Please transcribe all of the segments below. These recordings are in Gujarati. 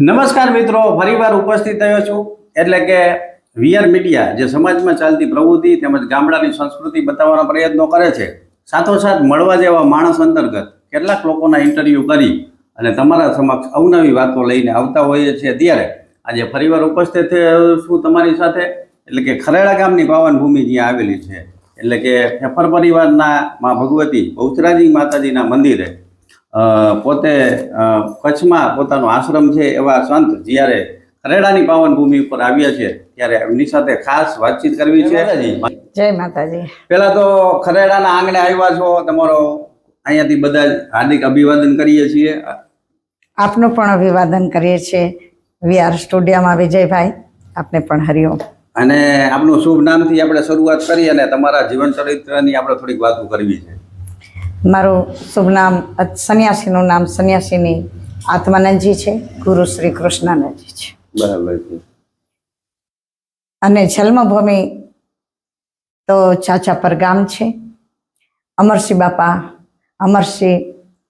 નમસ્કાર મિત્રો, ફરીવાર ઉપસ્થિત થયો છું. એટલે કે વીઆર મીડિયા જે સમાજમાં ચાલતી પ્રવૃત્તિ તેમજ ગામડાની સંસ્કૃતિ બતાવવાના પ્રયત્નો કરે છે, સાથોસાથ મળવા જેવા માણસ અંતર્ગત કેટલાક લોકોના ઇન્ટરવ્યૂ કરી અને તમારા સમક્ષ અવનવી વાતો લઈને આવતા હોઈએ છીએ. ત્યારે આજે ફરીવાર ઉપસ્થિત થયો છું તમારી સાથે. એટલે કે ખરેડા ગામની પાવન ભૂમિ જ્યાં આવેલી છે, એટલે કે ફેફર પરિવારના મા ભગવતી બહુચરાજી માતાજીના મંદિરે પોતે કચ્છમાં પોતાનો આશ્રમ છે એવા સંત જ્યારે ખરેડાની પાવન ભૂમિ ઉપર આવ્યા છે, ત્યારે એમની સાથે ખાસ વાતચીત કરવી છે. જય માતાજી. પેલા તો ખરેડાના આંગણે આવ્યા છો, તમારો અહીંયાથી બધા જ હાર્દિક અભિવાદન કરીએ છીએ. આપનું પણ અભિવાદન કરીએ છીએ વીઆર સ્ટુડિયોમાં. વિજયભાઈ, આપને પણ હરિઓમ. અને આપનું શુભ નામથી આપણે શરૂઆત કરી અને તમારા જીવન ચરિત્રની આપણે થોડીક વાતો કરવી છે. મારું શુભ નામ, સંન્યાસીનું નામ સંન્યાસીની આત્માનંદજી છે, ગુરુ શ્રી કૃષ્ણાનંદજી છે. બરાબર છે. અને જન્મભૂમિ તો ચાચાપર ગામ છે. અમરસિંહ બાપા, અમરસિંહ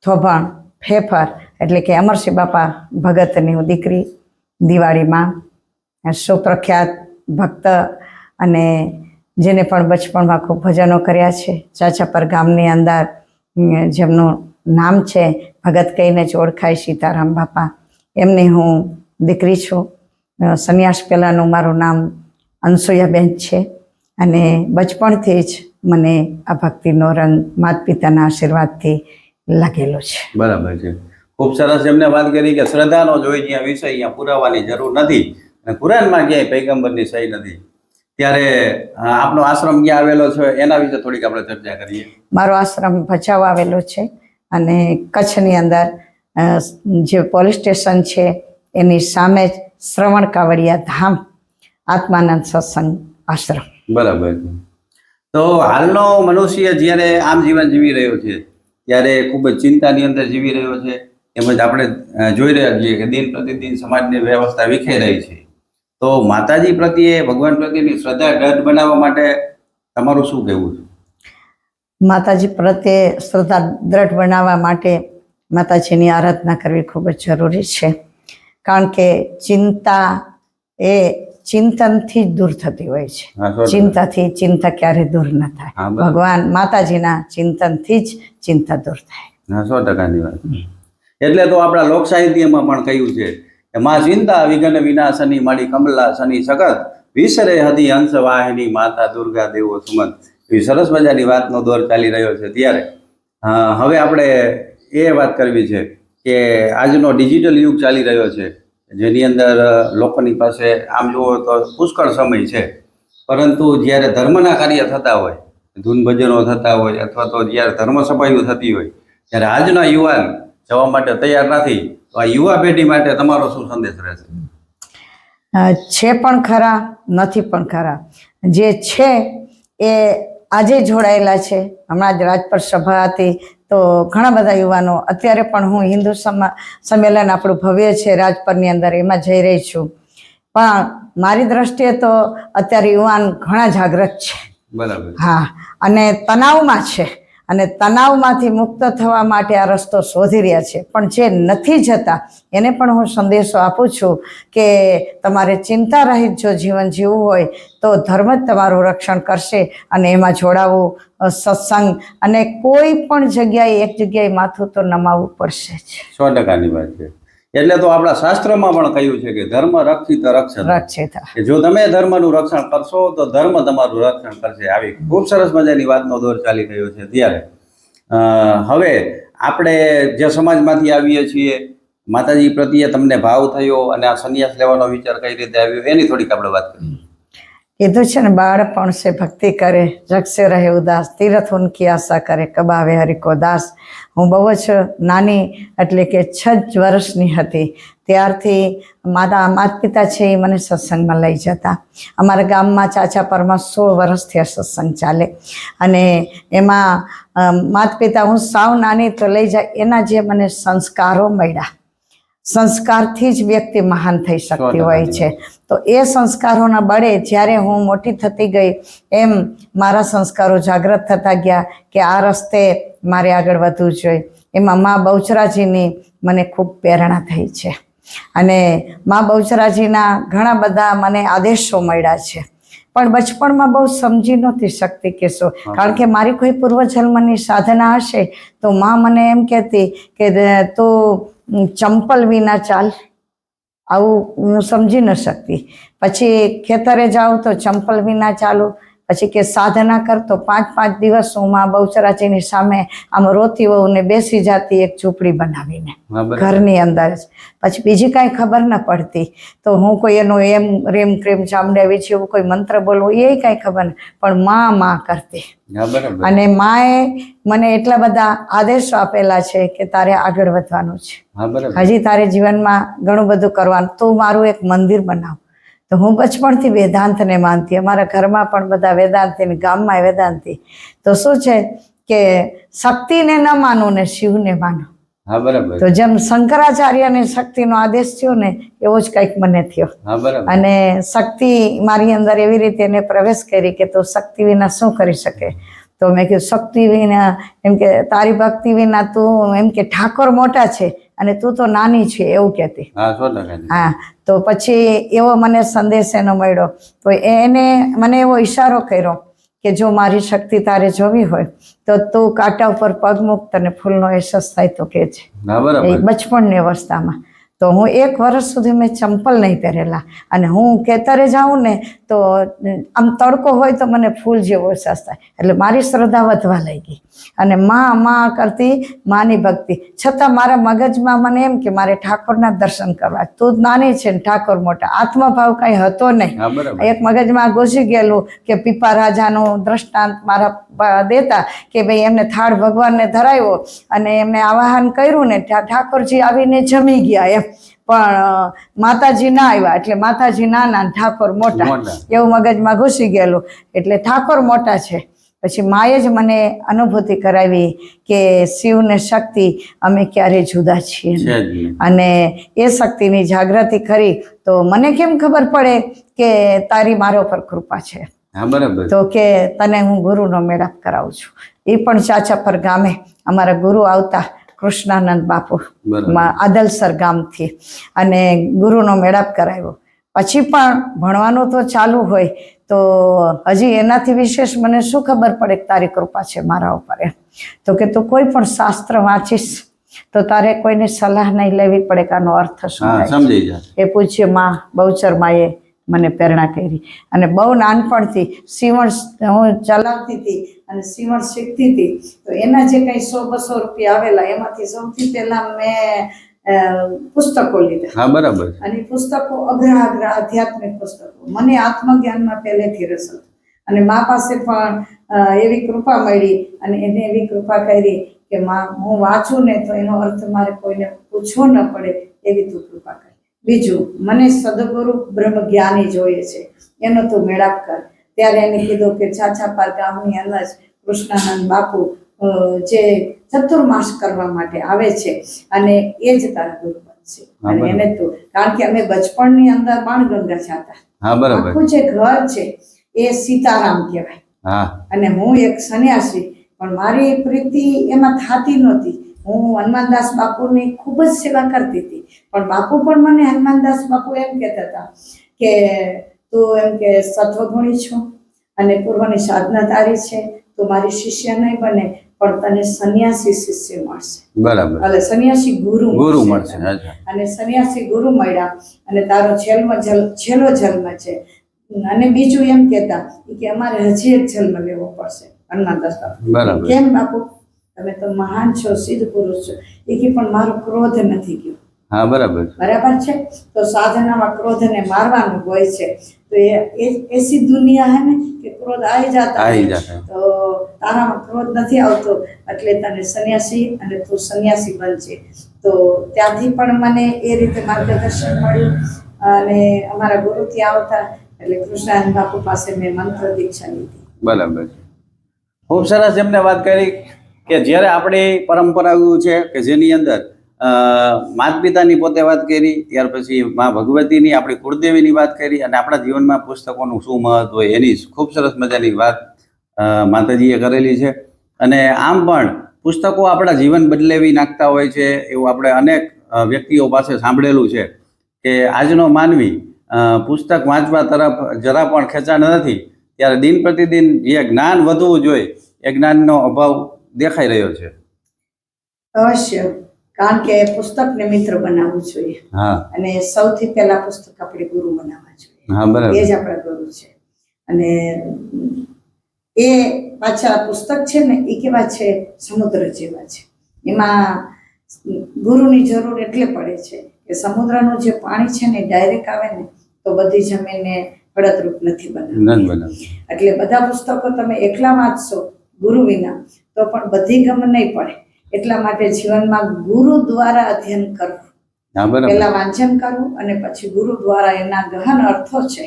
થોભણ ફેફર, એટલે કે અમરસિંહ બાપા ભગતની હું દીકરી, દિવાળીમાં સુપ્રખ્યાત ભક્ત અને જેને પણ બચપણમાં ખૂબ ભજનો કર્યા છે. ચાચાપર ગામની અંદર જેમનું નામ છે ભગત કહીને જ ઓળખાય, સીતારામ બાપા, એમની હું દીકરી છું. સંન્યાસ પહેલાંનું મારું નામ અનસુયાબેન છે અને બચપણથી જ મને આ ભક્તિનો રંગ માતા પિતાના આશીર્વાદથી લાગેલો છે. બરાબર છે. ખૂબ સરસ એમને વાત કરી કે શ્રદ્ધાનો જ હોય જ્યાં વિષય અહીંયા પુરાવાની જરૂર નથી, અને કુરાનમાં ક્યાંય પૈગંબરની સહી નથી. ત્યારે આપનો આશ્રમ ક્યાં આવેલો છે એના વિશે થોડીક આપણે ચર્ચા કરીએ. મારો આશ્રમ ભચાઉ આવેલો છે અને કચ્છની અંદર જે પોલીસ સ્ટેશન છે એની સામે જ શ્રવણ કાવડિયા ધામ આત્માનંદ સત્સંગ આશ્રમ. બરાબર છે. તો હાલનો મનુષ્ય જ્યારે આમ જીવન જીવી રહ્યો છે ત્યારે ખૂબ જ ચિંતાની અંદર જીવી રહ્યો છે. તેમજ આપણે જોઈ રહ્યા છીએ કે દિન પ્રતિદિન સમાજની વ્યવસ્થા વિખેરાઈ રહી છે. તો માતાજી પ્રત્યે, ભગવાન પ્રત્યેની શ્રદ્ધા દ્રઢ બનાવવા માટે તમારું શું કહેવું છે? માતાજી પ્રત્યે શ્રદ્ધા દ્રઢ બનાવવા માટે માતાજીની આરાધના કરવી ખૂબ જ જરૂરી છે. કારણ કે ચિંતા એ ચિંતનથી જ દૂર થતી હોય છે. ચિંતાથી ચિંતા ક્યારે દૂર ન થાય. ભગવાન માતાજીના ચિંતનથી જ ચિંતા દૂર થાય. 100%ની વાત. એટલે તો આપણા લોક સાહિત્યમાં પણ કહ્યું છે કે માં ચિંતા વિઘ્ન વિનાશની માડી કમલા શનિ સગત વિસરે હતી હંસ વાહિની માતા દુર્ગા દેવો સુમંત. એવી સરસ મજાની વાતનો દોર ચાલી રહ્યો છે. ત્યારે હવે આપણે એ વાત કરવી છે કે આજનો ડિજિટલ યુગ ચાલી રહ્યો છે, જેની અંદર લોકોની પાસે આમ જુઓ તો પુષ્કળ સમય છે, પરંતુ જ્યારે ધર્મના કાર્ય થતા હોય, ધૂન ભજનો થતા હોય, અથવા તો જ્યારે ધર્મ સભાઓ થતી હોય, ત્યારે આજના યુવાન જવા માટે તૈયાર નથી. તો આ યુવા પેઢી માટે તમારો શું સંદેશ રહેશે? છે પણ ખરા, નથી પણ ખરા. જે છે એ આજે જોડાયેલા છે. હમણાં જ રાજપર સભા હતી તો ઘણા બધા યુવાનો, અત્યારે પણ હું હિન્દુ સંમેલન આપણું ભવ્ય છે રાજપરની અંદર, એમાં જઈ રહી છું. પણ મારી દ્રષ્ટિએ તો અત્યારે યુવાન ઘણા જાગૃત છે. બરાબર. હા, અને તણાવમાં છે અને તણાવમાંથી મુક્ત થવા માટે આ રસ્તો શોધી રહ્યા છે. પણ જે નથી જતા એને પણ હું સંદેશો આપું છું કે તમારે ચિંતા રહિત જો જીવન જીવવું હોય તો ધર્મ જ તમારું રક્ષણ કરશે અને એમાં જોડાવું, સત્સંગ, અને કોઈ પણ જગ્યાએ એક જગ્યાએ માથું તો નમાવવું પડશે જ. 100%ની વાત છે. એટલે તો આપણા શાસ્ત્રમાં પણ કહ્યું છે કે ધર્મ રક્ષિત રક્ષિત. જો તમે ધર્મનું રક્ષણ કરશો તો ધર્મ તમારું રક્ષણ કરશે. આવી ખૂબ સરસ મજાની વાતનો દોર ચાલી રહ્યો છે. ત્યારે હવે આપણે જે સમાજમાંથી આવીએ છીએ, માતાજી પ્રત્યે તમને ભાવ થયો અને આ સંન્યાસ લેવાનો વિચાર કઈ રીતે આવ્યો એની થોડીક આપણે વાત કરીએ. કીધું છે ને, બાળપણ સે ભક્તિ કરે જગ સે રહે ઉદાસ, તીરથ ઉનકી આશા કરે કબાવે હરિકો દાસ. હું બહુ જ નાની, એટલે કે 6 વર્ષની હતી ત્યારથી માતા પિતા છે એ મને સત્સંગમાં લઈ જતા. અમારા ગામમાં ચાચાપરમાં 100 વર્ષથી આ સત્સંગ ચાલે અને એમાં માતા પિતા, હું સાવ નાની તો લઈ જાય, એના જે મને સંસ્કારો મળ્યા, સંસ્કારથી જ વ્યક્તિ મહાન થઈ શકતી હોય છે. તો એ સંસ્કારોના બળે જ્યારે હું મોટી થતી ગઈ એમ મારા સંસ્કારો જાગૃત થતા ગયા કે આ રસ્તે મારે આગળ વધવું જોઈએ. એમાં મા બહુચરાજીની મને ખૂબ પ્રેરણા થઈ છે. અને મા બહુચરાજીના ઘણા બધા મને આદેશો મળ્યા છે, પણ બચપણમાં બહુ સમજી નહોતી શકતી કે શું, કારણ કે મારી કોઈ પૂર્વજન્મની સાધના હશે તો મા મને એમ કહેતી કે તું ચંપલ વિના ચાલ, આવું હું સમજી ન શકતી. પછી ખેતરે જાઉં તો ચંપલ વિના ચાલું, પછી કે સાધના કરતો 5-5 દિવસ હું મા બહુચરાજીની સામે આમ રોતી હોઉં ને બેસી જતી એક ઝૂંપડી બનાવીને ઘરની અંદર જ. પછી બીજી કાંઈ ખબર ન પડતી, તો હું કોઈ એનો એમ રેમ ક્રેમ ચામડાવી છે એવું કોઈ મંત્ર બોલવો એ કાંઈ ખબર નહીં, પણ માં કરતી. અને માએ મને એટલા બધા આદેશો આપેલા છે કે તારે આગળ વધવાનું છે, હજી તારે જીવનમાં ઘણું બધું કરવાનું, તું મારું એક મંદિર બનાવ. તો હું બચપણથી વેદાંતને માનતી, અમારા ઘરમાં પણ બધા વેદાંતી, ગામમાં વેદાંતી. તો શું છે કે શક્તિને ન માનું ને શિવને માનો. તો જેમ શંકરાચાર્યને શક્તિનો આદેશ થયો ને એવો જ કંઈક મને થયો. અને શક્તિ મારી અંદર એવી રીતે એને પ્રવેશ કરી કે તું શક્તિ વિના શું કરી શકે. તો મેં કીધું શક્તિ વિના, એમ કે તારી ભક્તિ વિના તું, એમ કે ઠાકોર મોટા છે અને તું તો નાની છે એવું કહેતી. હા, તો પછી એવો મને સંદેશ એનો મળ્યો. તો એને મને એવો ઈશારો કર્યો કે જો મારી શક્તિ તારે જોવી હોય તો તું કાંટા ઉપર પગ મૂક, તને ફૂલનો અહેસાસ થાય તો કે છે. એ બચપણની અવસ્થામાં. તો હું 1 વર્ષ સુધી મેં ચંપલ નહીં પહેરેલા, અને હું ખેતરે જાઉં ને તો આમ તડકો હોય તો મને ફૂલ જેવો અહેસાસ થાય, એટલે મારી શ્રદ્ધા વધવા લાગી. અને માં કરતી, માની ભક્તિ. છતાં મારા મગજમાં મને એમ કે મારે ઠાકોરના દર્શન કરવા, તું નાની છે ને ઠાકોર મોટા, આત્મભાવ કાંઈ હતો નહીં. એક મગજમાં ઘૂસી ગયેલું કે પીપા રાજાનું દ્રષ્ટાંત મારા દેતા કે ભાઈ એમને થાળ ભગવાનને ધરાવ્યો અને એમને આવાહન કર્યું ને ઠાકોરજી આવીને જમી ગયા એમ, પણ માતાજી ના આવ્યા એટલે માતાજી નાના ઠાકોર મોટા, એવું મગજમાં ઘૂસી ગયેલું. એટલે ઠાકોર મોટા છે. પછી માએ જ મને અનુભૂતિ કરાવી કે શિવ ને શક્તિ અમે ક્યારે જુદા છીએ, અને એ શક્તિની જાગૃતિ કરી. તો મને કેમ ખબર પડે કે તારી મારા પર કૃપા છે. તો કે તને હું ગુરુનો મેળાપ કરાવું છું. એ પણ ચાચાપર ગામે અમારા ગુરુ આવતા, કૃષ્ણાનંદ બાપુ આદલસર ગામથી, અને ગુરુનો મેળાપ કરાવ્યો. પછી પણ ભણવાનું તો ચાલુ હોય, તો હજી એનાથી વિશેષ મને શું ખબર પડે કે તારી કૃપા છે મારા ઉપર એમ. તો કે તું કોઈ પણ શાસ્ત્ર વાંચીશ તો તારે કોઈની સલાહ નહીં લેવી પડે કે આનો અર્થ શું થાય. એ પૂછ્ય માં બહુચર માએ મને પ્રેરણા કરી. અને બહુ નાનપણથી સીવણ હું ચલાવતી હતી અને સીવણ શીખતી હતી. તો એના જે કંઈ 100-200 રૂપિયા આવેલા એમાંથી સૌથી પહેલા મેં પુસ્તકો લીધા. અને પુસ્તકો અઘરા આધ્યાત્મિક પુસ્તકો. મને આત્મજ્ઞાનમાં પહેલેથી રસ હતો, અને મા પાસે પણ એવી કૃપા મળી, અને એને એવી કૃપા કરી કે માં હું વાંચું ને તો એનો અર્થ મારે કોઈને પૂછવો ન પડે, એવી તું કૃપા કરી. બીજું, મને સદગુરુ બ્રહ્મ જ્ઞાની જોઈએ છે, એનો તું મેળાપ કર. ત્યારે એને કીધું કે ચાચાપાર ગામની અંદર કૃષ્ણાનંદ બાપુ જે ચતુર્માસ કરવા માટે આવે છે, અને એ જ તારા ગુરુ બનશે. અને એને તું, કારણ કે અમે બચપણની અંદર બાણગંગા જતા, આખું જે ઘર છે એ સીતારામ કહેવાય. અને હું એક સન્યાસી, પણ મારી પ્રીતિ એમાં થતી નહોતી. હું હનુમાનદાસ બાપુની ખૂબ જ સેવા કરતી હતી, પણ બાપુ પણ મને હનુમાનદાસ બાપુ એમ કહેતા હતા કે તું એમ કે સત્વગુણી છો અને પૂર્વની સાધના તારી છે, તો મારી શિષ્ય નહીં બને પણ તને સન્યાસી શિષ્ય મળશે. એટલે સન્યાસી ગુરુ મળશે. અને સન્યાસી ગુરુ મળ્યા, અને તારો છેલ્લો જન્મ છે. અને બીજું એમ કહેતા કે અમારે હજી એક જન્મ લેવો પડશે. હનુમાનદાસ બાપુ કેમ બાપુ, તમે તો મહાન છો, સિદ્ધ પુરુષ છો. એ કે પણ મારો ક્રોધ નથી ગયો. બરાબર છે. તો સાધનામાં ક્રોધને મારવાનું હોય છે. તો એસી દુનિયા હે ને કે ક્રોધ આવી જતા, તો તારામાં ક્રોધ નથી આવતો, એટલે તને સન્યાસી, અને તું સન્યાસી બનશે. તો ત્યાંથી પણ મને એ રીતે માર્ગદર્શન મળ્યું. અને અમારા ગુરુ ત્યાં આવતા, એટલે કૃષ્ણાનંદ બાપુ પાસે મેં મંત્ર દીક્ષા લીધી. ખૂબ સરસ એમને વાત કરી કે જ્યારે આપણી પરંપરાઓ છે કે જેની અંદર માતા પિતાની પોતે વાત કરી, ત્યાર પછી મા ભગવતીની, આપણી કુળદેવીની વાત કરી, અને આપણા જીવનમાં પુસ્તકોનું શું મહત્વ હોય એની ખૂબ સરસ મજાની વાત માતાજીએ કરેલી છે. અને આમ પણ પુસ્તકો આપણા જીવન બદલાવી નાખતા હોય છે એવું આપણે અનેક વ્યક્તિઓ પાસે સાંભળેલું છે. કે આજનો માનવી પુસ્તક વાંચવા તરફ જરા પણ ખેંચાણ નથી, ત્યારે દિન પ્રતિદિન જે જ્ઞાન વધવું જોઈએ એ જ્ઞાનનો અભાવ દેખાઈ રહ્યો છે. અવશ્ય, કારણ કે પુસ્તકને મિત્ર બનાવવું જોઈએ. હા અને સૌથી પહેલા પુસ્તક આપણે ગુરુ બનાવવા જોઈએ. હા બરાબર. એ જ આપણા ગુરુ છે. અને એ પાછા પુસ્તક છે ને એ કેવા છે, સમુદ્ર જેવા છે. એમાં ગુરુની જરૂર એટલે પડે છે કે સમુદ્રનું જે પાણી છે ને ડાયરેક્ટ આવે ને તો બધી જમીનને ફળદ્રુપ નથી બનાવતી. એટલે બધા પુસ્તકો તમે એકલા વાંચશો ગુરુ વિના તો પણ બધી ગમ નહીં પડે. એટલા માટે જીવનમાં ગુરુ દ્વારા અધ્યયન કરવું, પહેલા વાંચન કરવું અને પછી ગુરુ દ્વારા એના ગહન અર્થો છે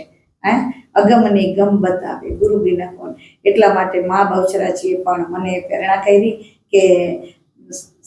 અગમની ગમ બતાવે ગુરુ વિના કોણ. એટલા માટે મા બહુચરાજીએ પણ મને પ્રેરણા કરી કે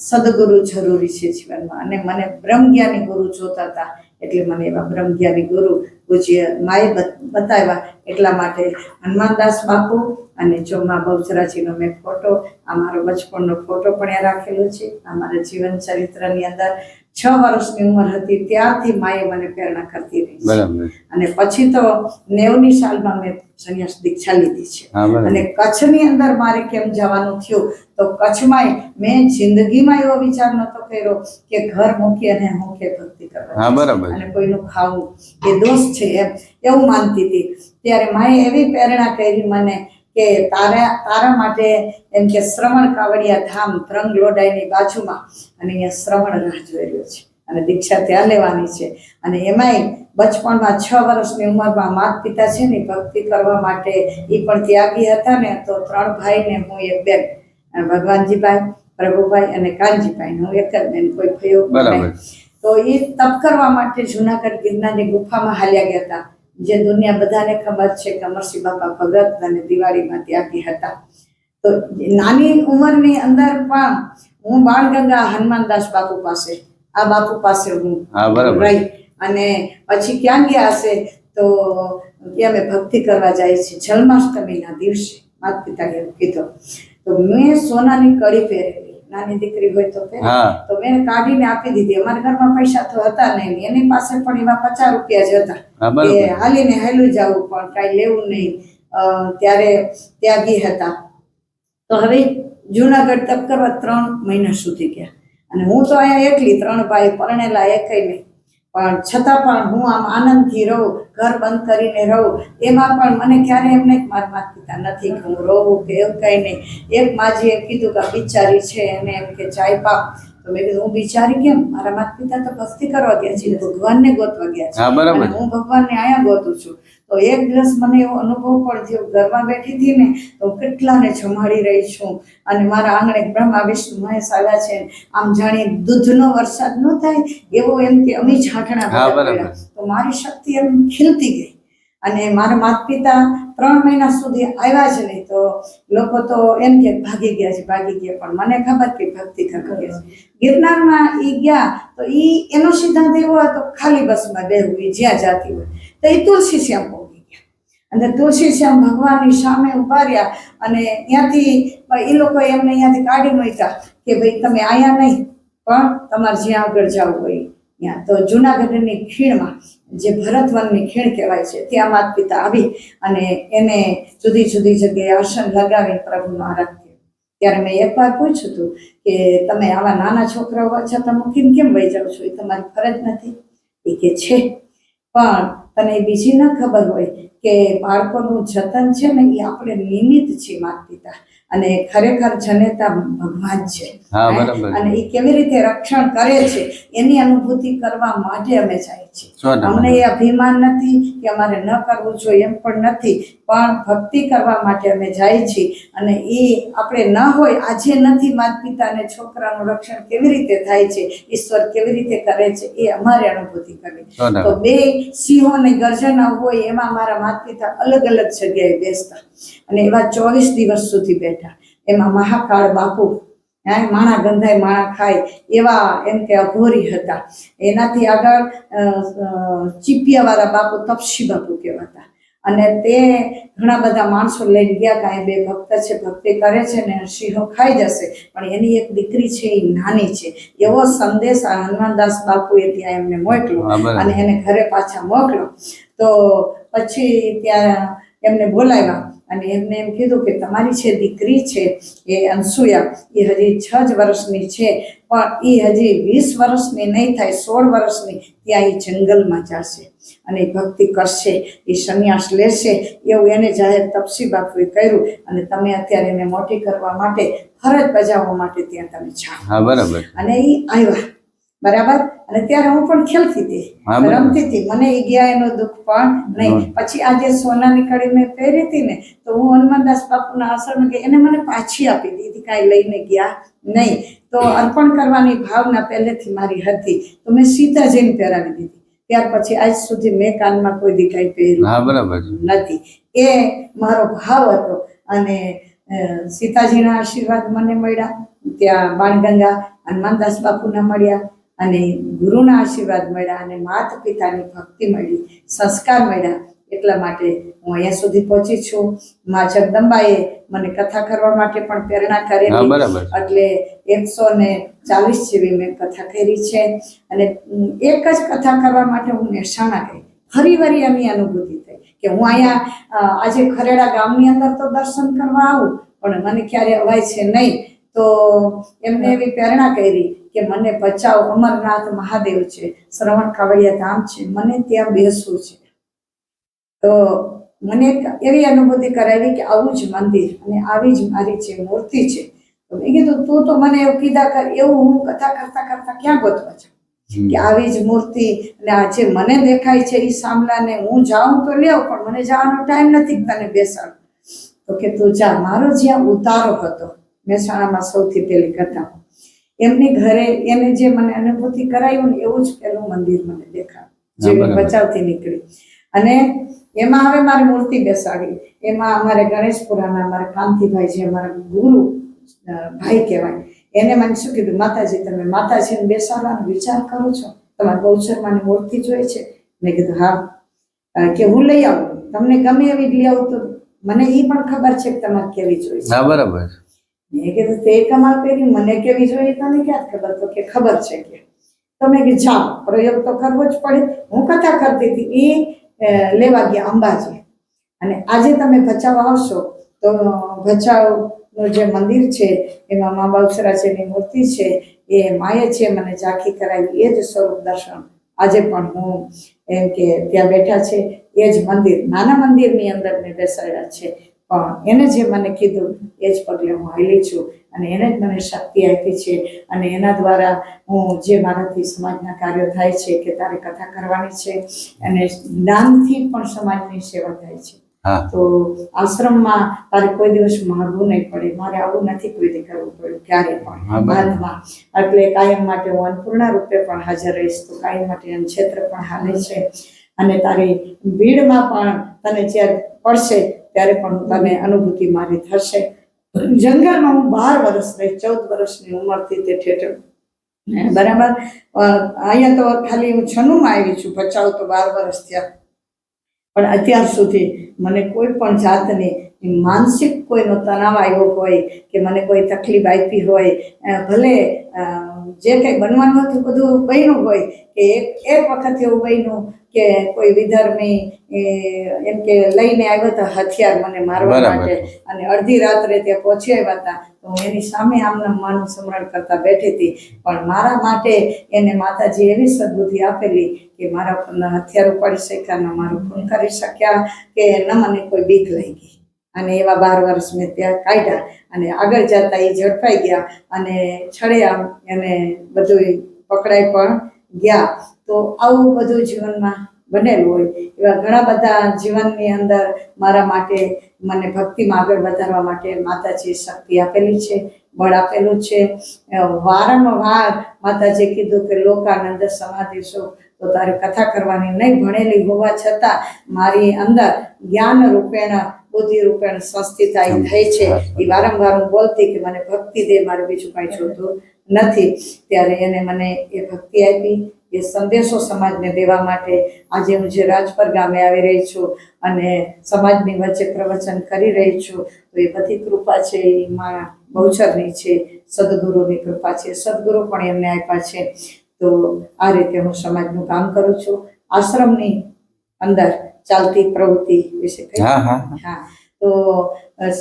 સદગુરુ જરૂરી છે જીવનમાં. અને મને બ્રહ્મજ્ઞાની ગુરુ જોતા હતા, એટલે મને એવા બ્રહ્મજ્ઞાની ગુરુ પૂજ્ય માએ બતાવ્યા. એટલા માટે હનુમાનદાસ બાપુ અને જો મા બહુચરાજીનો મેં ફોટો, આ મારો બચપણનો ફોટો પણ ત્યાં રાખેલો છે. આ મારા જીવન ચરિત્રની અંદર 6 વર્ષની ઉંમર હતી ત્યારથી માએ મને પ્રેરણા કરતી રહી છે. અને પછી તો 90ની સાલમાં મેં સંન્યાસ દીક્ષા લીધી છે. અને કચ્છની અંદર મારે કેમ જવાનું થયું તો કચ્છમાં મેં જિંદગીમાં એવો વિચાર નહોતો કર્યો કે ઘર મૂકી અને હું કે ભક્તિ કરવા અને કોઈનું ખાવું એ દોષ છે એવું માનતી હતી. ત્યારે માએ એવી પ્રેરણા કરી મને કે તારા માટે એમ કે શ્રવણ કાવડિયા ધામ ત્રંગ લોડાઈની બાજુમાં અને અહીંયા શ્રવણ રાહ જોઈ રહ્યો છે અને દીક્ષા ત્યાં લેવાની છે. અને એમાંય બચપણમાં 6 વર્ષની ઉંમરમાં માતા પિતા છે ને ભક્તિ કરવા માટે એ પણ ત્યાગી હતા ને, તો 3 ભાઈ ને હું એક બેન, ભગવાનજીભાઈ, પ્રભુભાઈ અને કાનજીભાઈ, હું એક જ બેન, કોઈ ભયો નહીં. તો એ તપ કરવા માટે જુનાગઢ ગિરનારની ગુફામાં હાલ્યા ગયા હતા, જે દુનિયા બધાને ખબર છે કે અમરસિંહ બાપા ભગત અને દિવાળીમાં ત્યાગી હતા. તો નાની ઉંમરની અંદર પણ હું બાણગંગા હનુમાનદાસ બાપુ પાસે, આ બાપુ પાસે હું રહી. અને પછી ક્યાં ગયા હશે તો કે અમે ભક્તિ કરવા જાય છે જન્માષ્ટમીના દિવસે. માતા પિતાએ કીધું તો મેં સોનાની કડી પહેરેલી, નાની દીકરી હોય તો તો મેં કાઢીને આપી દીધી. અમારા ઘરમાં પૈસા તો હતા નહીં, એની પાસે પણ એવા 50 રૂપિયા જ હતા કે હાલીને હાલું જવું પણ કાંઈ લેવું નહીં. ત્યારે ત્યાગી હતા. તો હવે જુનાગઢ તપ કરવા 3 મહિના સુધી ગયા. અને હું તો અહીંયા એકલી, 3 ભાઈ પરણેલા એકય નહીં, પણ છતાં પણ હું આમ આનંદથી રહું, ઘર બંધ કરીને રહું. એમાં પણ મને ક્યારે એમ નહીં મારા માતા પિતા નથી કે હું રહું કે એવું કંઈ નહીં. એક માજીએ કીધું કે બિચારી છે એને એમ કે ચાય પાપ. તો મેં કીધું હું બિચારી કેમ, મારા માતા પિતા તો ભક્તિ કરવા ગયા છે, ભગવાનને ગોતવા ગયા છે અને હું ભગવાનને અહીંયા ગોતું છું. તો એક દિવસ મને એવો અનુભવ પણ થયો, ઘરમાં બેઠી હતી ને તો કેટલાને જમાડી રહી છું અને મારા આંગણે બ્રહ્મા વિષ્ણુ મહેશ આવ્યા છે. આમ જાણે દૂધનો વરસાદ ન થાય એવો એમ કે અમી ઝાંખણા, તો મારી શક્તિ એમ ખીલતી ગઈ. અને મારા માતા પિતા 3 મહિના સુધી આવ્યા જ નહીં. તો લોકો તો એમ કે ભાગી ગયા છે, ભાગી ગયા, પણ મને ખબર કે ભક્તિ કરવા ગયા છે. ગિરનારમાં એ ગયા તો એનો સિદ્ધાંત એવો હતો ખાલી બસમાં બેહવું, જ્યાં જાતી હોય તો એ તુલસી શ્યામ પહોંચી ગયા. અને તુલસી શ્યામ ભગવાનની સામે ઉભા રહ્યા અને ત્યાંથી એ લોકો એમને અહીંયાથી કાઢી મૂક્યા કે ભાઈ તમે અહીંયા નહીં પણ તમારે જ્યાં આગળ જવું હોય ત્યાં. તો જુનાગઢની ખીણમાં જે ભરતવનની ખીણ કહેવાય છે ત્યાં માતા પિતા આવી અને એને જુદી જુદી જગ્યાએ આસન લગાવીને પ્રભુનો આરાધ્ય. ત્યારે મેં એકવાર પૂછ્યું હતું કે તમે આવા નાના છોકરાઓ છતાં મૂકીને કેમ વહી જાઓ છો, એ તમારી ફરજ નથી? એ કે છે, પણ તને બીજી ન ખબર હોય કે બાળકોનું જતન છે ને એ આપણે નિમિત્ત છીએ માતા પિતા, અને ખરેખર જનેતા ભગવાન છે. અને એ કેવી રીતે રક્ષણ કરે છે એની અનુભૂતિ કરવા માટે અમે જાય છીએ. અમને એ અભિમાન નથી કે અમારે ન કરવું જોઈએ એમ પણ નથી, પણ ભક્તિ કરવા માટે અમે જાય છીએ. અને એ આપણે ન હોય, આજે નથી માતા પિતા અને છોકરાનું રક્ષણ કેવી રીતે થાય છે, ઈશ્વર કેવી રીતે કરે છે એ અમારે અનુભૂતિ કરવી. તો 2 સિંહોની ગર્જના હોય એમાં મારા માતા પિતા અલગ અલગ જગ્યાએ બેસતા અને એવા 24 દિવસ સુધી બેઠા. એમાં મહાકાળ બાપુ માણા ગંધાય માણા ખાય એવા એમ કે અઘોરી હતા. એનાથી આગળ ચીપિયાવાળા બાપુ તપસી બાપુ કહેવાતા. અને તે ઘણા બધા માણસો લઈને ગયા કાંઈ બે ભક્ત છે ભક્તિ કરે છે ને સિંહો ખાઈ જશે, પણ એની એક દીકરી છે એ નાની છે. એવો સંદેશ આ હનુમાનદાસ બાપુએ ત્યાં એમને મોકલ્યો અને એને ઘરે પાછા મોકલ્યો. તો પછી ત્યાં એમને બોલાવ્યા અને એમને એમ કીધું કે તમારી જે દીકરી છે એ અનસુયા એ હજી 6 જ વર્ષની છે, પણ એ હજી 20 વર્ષની નહીં થાય, 16 વર્ષની ત્યાં એ જંગલમાં જશે અને એ ભક્તિ કરશે, એ સંન્યાસ લેશે એવું એને જાહેર તપસી બાપુએ કર્યું. અને તમે અત્યારે એને મોટી કરવા માટે ફરજ બજાવવા માટે ત્યાં તમે જાઓ. બરાબર. અને એ આવ્યા બરાબર. અને ત્યારે હું પણ ખેલતી હતી, રમતી હતી, મને એ ગયા એનો દુઃખ પણ નહીં. પછી આ જે સોનાની કડી મેં પહેરી હતી ને, તો હું હનુમાનદાસ બાપુના આશ્રમે ગઈ, એને મને પાછી આપી દીધી, કાંઈ લઈને ગયા નહીં. તો અર્પણ કરવાની ભાવના પહેલેથી મારી હતી, તો મેં સીધા જઈને પહેરાવી દીધી. ત્યાર પછી આજ સુધી મેં કાનમાં કોઈ દી કાંઈ પહેર્યું નથી. એ મારો ભાવ હતો. અને સીતાજીના આશીર્વાદ મને મળ્યા, ત્યાં બાણગંગા હનુમાનદાસ બાપુના મળ્યા, અને ગુરુના આશીર્વાદ મળ્યા, અને માતા પિતાની ભક્તિ મળી, સંસ્કાર મળ્યા. એટલા માટે હું અહીંયા સુધી પહોંચી છું. મા જગદંબાએ મને કથા કરવા માટે પણ પ્રેરણા કરેલી, એટલે 140 જેવી મેં કથા કરી છે. અને એક જ કથા કરવા માટે હું મહેસાણા ગઈ, ફરી વળી એની અનુભૂતિ થઈ કે હું અહીંયા આજે ખરેડા ગામની અંદર તો દર્શન કરવા આવું, પણ મને ક્યારે અવાય છે નહીં. તો એમને એવી પ્રેરણા કરી કે મને ભચાઉ અમરનાથ મહાદેવ છે, શ્રવણ કાવડિયા ધામ છે, મને ત્યાં બેસવું છે. તો મને એવી અનુભૂતિ કરાવી કે આવું જ મંદિર અને આવી જ મારી જે મૂર્તિ છે. તો મેં કીધું તું તો મને એવું કીધા કર, એવું હું કથા કરતા કરતા ક્યાં ગોતવા છું કે આવી જ મૂર્તિ અને આ જે મને દેખાય છે એ સામલાને હું જાઉં તો લેવ, પણ મને જવાનો ટાઈમ નથી તને બેસાડ. તો કે તું જા. મારો જ્યાં ઉતારો હતો મહેસાણામાં સૌથી પહેલી કથા, એમની ઘરે એને જે મને અનુભૂતિ કરાયું ને એવું જ પેલું મંદિર મને દેખાયું, જે મેં બચાવથી નીકળી. અને એમાં હવે મારી મૂર્તિ બેસાડી. એમાં અમારે ગણેશપુરાના અમારા કાંતિભાઈ જે અમારા ગુરુ ભાઈ કહેવાય, એને મને શું કીધું, માતાજી તમે માતાજીને બેસાડવાનો વિચાર કરો છો, તમારે ગૌચરમાની મૂર્તિ જોઈએ છે? મેં કીધું હા. કે હું લઈ આવું, તમને ગમે એવી લઈ આવું. તો મને એ પણ ખબર છે કે તમારે કેવી જોઈએ છે. બરાબર. મેં કીધું તે કમાલ કરી, મને કેવી જોઈએ તને ક્યાં ખબર? તો કે ખબર છે. કે તો મેં કીધું જાઓ, પ્રયોગ તો કરવો જ પડે. હું કથા કરતી હતી, એ લેવા ગયા અંબાજી. અને આજે તમે ભચાઉ આવશો તો ભચાઉનું જે મંદિર છે એમાં મા બાઉસરાજીની મૂર્તિ છે, એ માએ છે મને ઝાંખી કરાવી, એ જ સ્વરૂપ દર્શન આજે પણ હું એમ કે ત્યાં બેઠા છે. એ જ મંદિર, નાના મંદિરની અંદર મેં બેસાડ્યા છે, પણ એને જે મને કીધું એ જ પગલે હું હાલી છું. અને એને જ મને શક્તિ આપી છે. અને એના દ્વારા હું જે મારાથી સમાજના કાર્યો થાય છે કે તારે કથા કરવાની છે, અને જ્ઞાનથી પણ સમાજની સેવા થાય છે. તો આશ્રમમાં તારે કોઈ દિવસ માગવું નહીં પડે, મારે આવું નથી કોઈ દી કરવું પડ્યું ક્યારે પણ હાથમાં. એટલે કાયમ માટે હું અન્નપૂર્ણા રૂપે પણ હાજર રહીશ. તો કાયમ માટે એમ ક્ષેત્ર પણ હાલે છે. અને તારી ભીડમાં પણ તને જ્યારે પડશે ત્યારે પણ તને અનુભૂતિ મારી થશે. જંગલમાં હું 12 વર્ષ રહી, 14 વર્ષની ઉંમરથી તે ઠેઠ બરાબર. અહીંયા તો ખાલી હું 96માં આવી છું, ભચાઉ તો 12 વર્ષ થયા. પણ અત્યાર સુધી મને કોઈ પણ જાતની માનસિક કોઈનો તણાવ આવ્યો હોય કે મને કોઈ તકલીફ આપી હોય, ભલે જે કંઈ બનવાનું હતું બધું બન્યું હોય, કે એક વખત એવું બન્યું કે કોઈ વિધર્મી એમ કે લઈને આવ્યો હતો હથિયાર મને મારવા માટે, અને અડધી રાત્રે ત્યાં પહોંચી આવ્યા હતા. તો હું એની સામે આમના માનું સ્મરણ કરતા બેઠી હતી, પણ મારા માટે એને માતાજી એવી સદબુદ્ધિ આપેલી કે મારા પર હથિયાર ઉપાડી શક્યા, ન મારું ખૂન કરી શક્યા, કે ન મને કોઈ બીક લાગી. અને એવા 12 વર્ષ મેં ત્યાં કાઢ્યા. અને આગળ જતા એ ઝડપાઈ ગયા અને છળ્યા, એને બધું પકડાઈ પણ ગયા. તો આવું બધું જીવનમાં બનેલું હોય. એવા ઘણા બધા જીવનની અંદર મારા માટે, મને ભક્તિમાં આગળ વધારવા માટે માતાજીએ શક્તિ આપેલી છે, બળ આપેલું છે. વારંવાર માતાજીએ કીધું કે લોકાનંદ સમાધિશો, તો તારે કથા કરવાની નહીં. ભણેલી હોવા છતાં મારી અંદર જ્ઞાન રૂપેણ, બુદ્ધિ રૂપેણ સંસ્થિતા થઈ છે. એ વારંવાર હું બોલતી કે મને ભક્તિ દે, મારે બીજું કાંઈ જોતું નથી. ત્યારે એને મને એ ભક્તિ આપી. એ સંદેશો સમાજને દેવા માટે આજે હું જે રાજપર ગામે આવી રહી છું અને સમાજની વચ્ચે પ્રવચન કરી રહી છું, તો એ બધી કૃપા છે એ માં બહુચરની છે, સદગુરુની કૃપા છે. સદગુરુ પણ એમને આપ્યા છે. તો આ રીતે હું સમાજનું કામ કરું છું. આશ્રમની અંદર ચાલતી પ્રવૃત્તિ વિશે કહી. હા, તો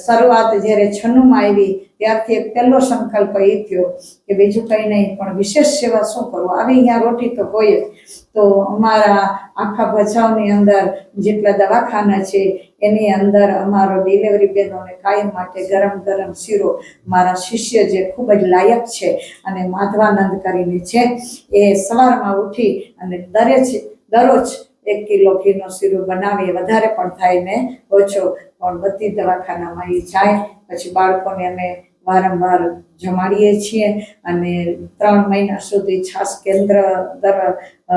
શરૂઆત જ્યારે 96માં આવી ત્યારથી એક પહેલો સંકલ્પ એ થયો કે બીજું કંઈ નહીં પણ વિશેષ સેવા શું કરવું. આવી અહીંયા રોટી તો હોય જ. તો અમારા આખા ભચાઉની અંદર જેટલા દવાખાના છે એની અંદર અમારો ડિલિવરી બહેનોને કાયમ માટે ગરમ ગરમ શીરો મારા શિષ્ય જે ખૂબ જ લાયક છે અને માધવાનંદ કરીને છે, એ સવારમાં ઉઠી અને દરરોજ 1 કિલો ઘીનો શીરો બનાવી, વધારે પણ થાય ને ઓછો, પણ બધી દવાખાનામાં એ જાય. પછી બાળકોને અમે વારંવાર જમાડીએ છીએ અને 3 મહિના સુધી છાસ કેન્દ્ર દર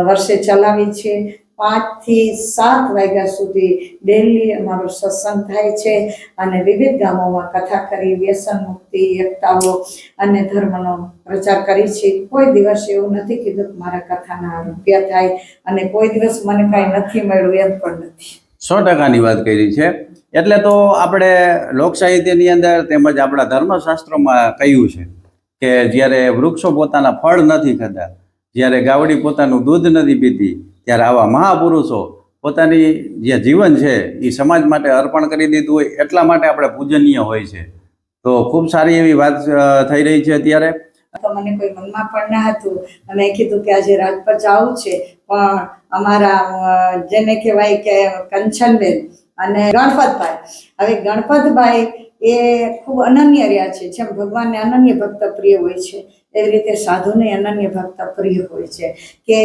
વર્ષે ચલાવી છે. 5 થી 7 વાગ્યા સુધી ડેલી અમારો સત્સંગ થાય છે અને વિવિધ ગામોમાં કથા કરી વ્યસન મુક્તિ, એકતાઓ અને ધર્મનો પ્રચાર કરી છે. કોઈ દિવસ એવું નથી કીધું કે મારા કથાના રૂપિયા થાય અને કોઈ દિવસ મને કાંઈ નથી મળ્યું એમ પણ નથી. 100%ની વાત કરી છે. એટલે તો આપણે લોક સાહિત્યની અંદર તેમજ આપણા ધર્મશાસ્ત્રોમાં કહ્યું છે કે જ્યારે વૃક્ષો પોતાના ફળ નથી ખાતા, જ્યારે ગાવડી પોતાનું દૂધ નથી પીતી, ત્યારે આવા મહાપુરુષો પોતાની જે જીવન છે એ સમાજ માટે અર્પણ કરી દીધું હોય એટલા માટે આપણે પૂજનીય હોય છે. તો ખૂબ સારી એવી વાત થઈ રહી છે અત્યારે. તો મને કોઈ મનમાં પણ ના હતું. અને કીધું કે આજે રાજપર જવું છે, પણ અમારા જેને કહેવાય કે કંચનબેન અને ગણપતભાઈ, હવે ગણપતભાઈ એ ખૂબ અનન્ય રહ્યા છે. જેમ ભગવાનને અનન્ય ભક્ત પ્રિય હોય છે એવી રીતે સાધુને અનન્ય ભક્ત પ્રિય હોય છે. કે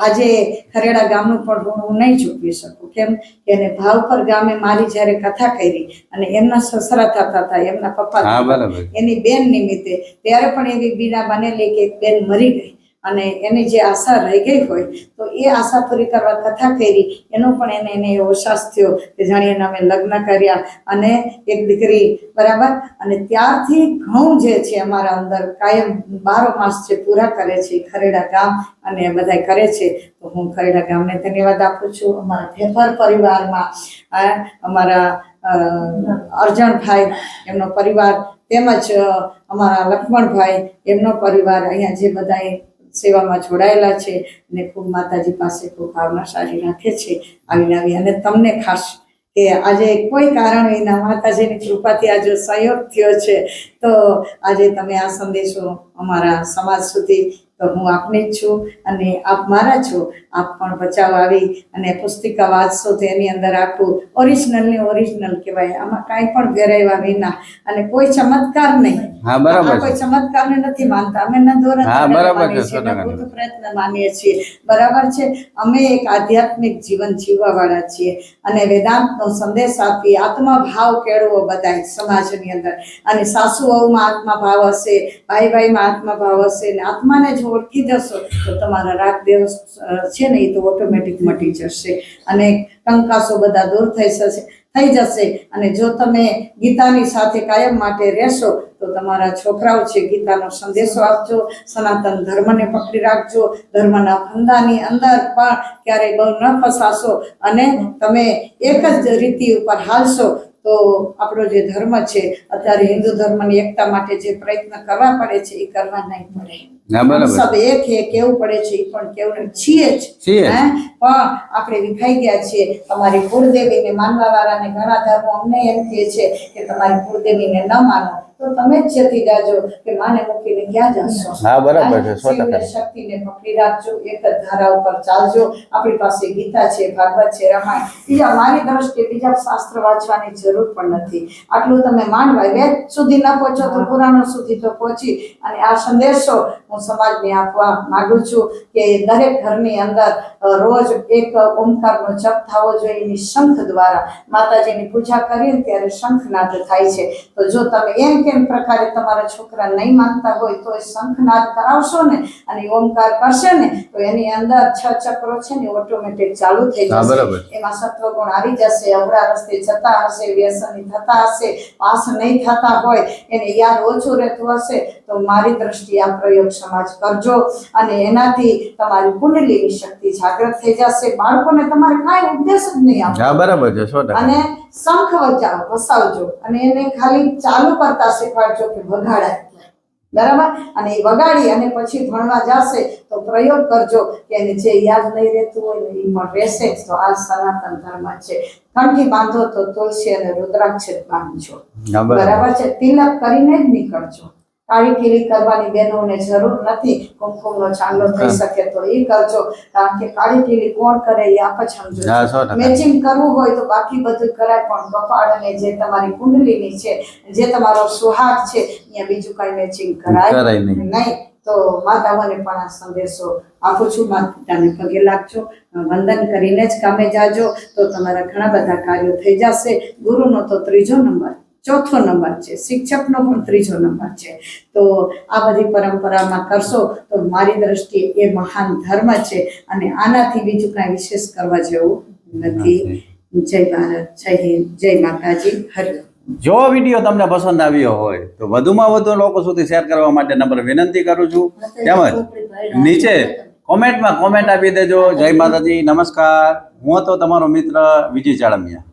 આજે ખરેડા ગામનું પણ હું નહીં ચૂકવી શકું. કેમ કે એને ભાવપર ગામે મારી જ્યારે કથા કરી અને એમના સસરા થતા હતા, એમના પપ્પા એની બેન નિમિત્તે, ત્યારે પણ એવી બીના બનેલી કે એક બેન મરી ગઈ અને એની જે આશા રહી ગઈ હોય તો એ આશા પૂરી કરવા કથા કરી, એનો પણ એને એવો અહેસાસ થયો કે જાણે એના અમે લગ્ન કર્યા અને એક દીકરી, બરાબર. અને ત્યારથી ઘણું જે છે અમારા અંદર કાયમ 12 માસ જે પૂરા કરે છે ખરેડા ગામ અને બધા કરે છે. તો હું ખરેડા ગામને ધન્યવાદ આપું છું. અમારા ફેફર પરિવારમાં અમારા અર્જણભાઈ એમનો પરિવાર, તેમજ અમારા લક્ષ્મણભાઈ એમનો પરિવાર, અહીંયા જે બધા સેવામાં જોડાયેલા છે અને ખૂબ માતાજી પાસે ખૂબ ભાવના સારી રાખે છે આવી. અને તમને ખાસ કે આજે કોઈ કારણ વિના માતાજીની કૃપાથી આજે સહયોગ થયો છે, તો આજે તમે આ સંદેશો અમારા સમાજ સુધી, તો હું આપની જ છું અને આપ મારા છો. આપ પણ બચાવ આવી અને પુસ્તિકા વાંચશો તો એની અંદર આખું ઓરિજિનલ કહેવાય. આમાં કાંઈ પણ વેરાયવા વિના અને કોઈ ચમત્કાર નહીં. હા, બરાબર. કોઈ ચમત્કારને નથી માનતા અમે, ન દોરત પ્રયત્ન માનીએ છીએ, બરાબર છે. અમે એક આધ્યાત્મિક જીવન જીવવા વાળા છીએ અને વેદાંતનો સંદેશ આપી, આત્મભાવ કેળવો બધાય સમાજની અંદર. અને સાસુ વહુમાં આત્મભાવ હશે, ભાઈમાં આત્મભાવ હશે, ને આત્માને જો ઓળખી જશો તો તમારા રાગ દેવ છે ને એ તો ઓટોમેટિક મટી જશે અને કંકાસો બધા દૂર થઈ જશે. અને જો તમે ગીતાની સાથે કાયમ માટે રહેશો તો તમારા છોકરાઓ છે ગીતાનો સંદેશો આપજો, સનાતન ધર્મને પકડી રાખજો, ધર્મના ફંદાની અંદર પણ ક્યારેય બહુ ન ફસાશો અને તમે એક જ રીતિ ઉપર હાલશો તો આપણો જે ધર્મ છે, અત્યારે હિન્દુ ધર્મની એકતા માટે જે પ્રયત્ન કરવા પડે છે એ કરવા નહીં પડે. સબ એક હે કેવું પડે છે એ પણ કેવું છીએ જ, પણ આપણે વિખાઈ ગયા છીએ. તમારી કુળદેવીને માનવા વાળાને ઘણા ધર્મો અમને એમ કહે છે કે તમારી કુળદેવીને ન માનો તો તમે જ જતી જાજો કે માને મૂકીને ક્યાં જશો. શક્તિને પકડી રાખજો, એક જ ધારા ઉપર ચાલજો. આપણી પાસે ગીતા છે, ભાગવત છે, રામાયણ, બીજા મારી દ્રષ્ટિએ બીજા શાસ્ત્ર વાંચવાની જરૂર પણ નથી. આટલું તમે માનવાય, વેદ સુધી ન પહોંચો તો પુરાણો સુધી તો પહોંચી. અને આ સંદેશો હું સમાજને આપવા માંગુ છું કે દરેક ઘરની અંદર રોજ એક ઓમકારનો જપ થવો જોઈએ. એની શંખ દ્વારા માતાજીની પૂજા કરીએ ત્યારે શંખનાદ થાય છે. તો જો તમે એમ કેમ પ્રકારે તમારા છોકરા નહીં માનતા હોય તો એ શંખનાદ કરાવશો ને અને ઓમકાર કરશે ને તો એની અંદર 6 ચક્રો છે ને ઓટોમેટિક ચાલુ થઈ જશે. એમાં સત્વગુણ આવી જશે. અવળા રસ્તે જતા હશે, વ્યસની થતા હશે, પાસ નહીં થતા હોય, એને યાદ ઓછું રહેતું હશે તો મારી દ્રષ્ટિએ આ પ્રયોગ સમાજ કરજો અને એનાથી તમારી કુંડલીની શક્તિ જાગૃત થઈ જશે. બાળકોને તમારે કાંઈ ઉપદેશ જ નહીં આપવો. હા બરાબર છે 100%. અને શંખ વસાવજો અને એને ખાલી ચાલુ કરતા શીખવાડજો કે વગાડાય, બરાબર. અને એ વગાડી અને પછી ભણવા જશે તો પ્રયોગ કરજો કે એને જે યાદ નહીં રહેતું હોય ને એ પણ રહેશે જ. તો આ સનાતન ધર્મ છે. કંઠી બાંધો તો તુલસી અને રુદ્રાક્ષ જ બાંધજો, હા, બરાબર. બરાબર છે. તિલક કરીને જ નીકળજો. કાળી ટીલી કરવાની બહેનોને જરૂર નથી. કુમકુમનો ચાંદલો થઈ શકે તો એ કરજો, કારણ કે કાળી ટીલી કોણ કરે એ આપ જ સમજો. હા, 100%. મેચિંગ કરવું હોય તો બાકી બધું કરાય, પણ કપાળ અને જે તમારી કુંડલીની છે, જે તમારો સુહાગ છે, અહીંયા બીજું કઈ મેચિંગ કરાય નહીં. તો માતાઓને પણ આ સંદેશો આપું છું. માતા પિતાને પગે લાગજો, વંદન કરીને જ કામે જાજો તો તમારા ઘણા બધા કાર્યો થઈ જશે. ગુરુનો તો 3જો નંબર, 4થો નંબર છે, શિક્ષકનો પણ 3જો નંબર છે. તો આ બધી પરંપરામાં કરશો તો મારી દ્રષ્ટિએ એ મહાન ધર્મ છે અને આનાથી બીજું કાંઈ વિશેષ કરવા જેવું નથી. જય ભારત, જય હિન્દ, જય માતાજી, હરિ. જો વિડીયો તમને પસંદ આવ્યો હોય તો વધુમાં વધુ લોકો સુધી શેર કરવા માટે નમ્ર વિનંતી કરું છું. તેમજ નીચે કોમેન્ટ આપી દેજો. જય માતાજી, નમસ્કાર. હું હતો તમારો મિત્ર વિજય ચાળમિયા.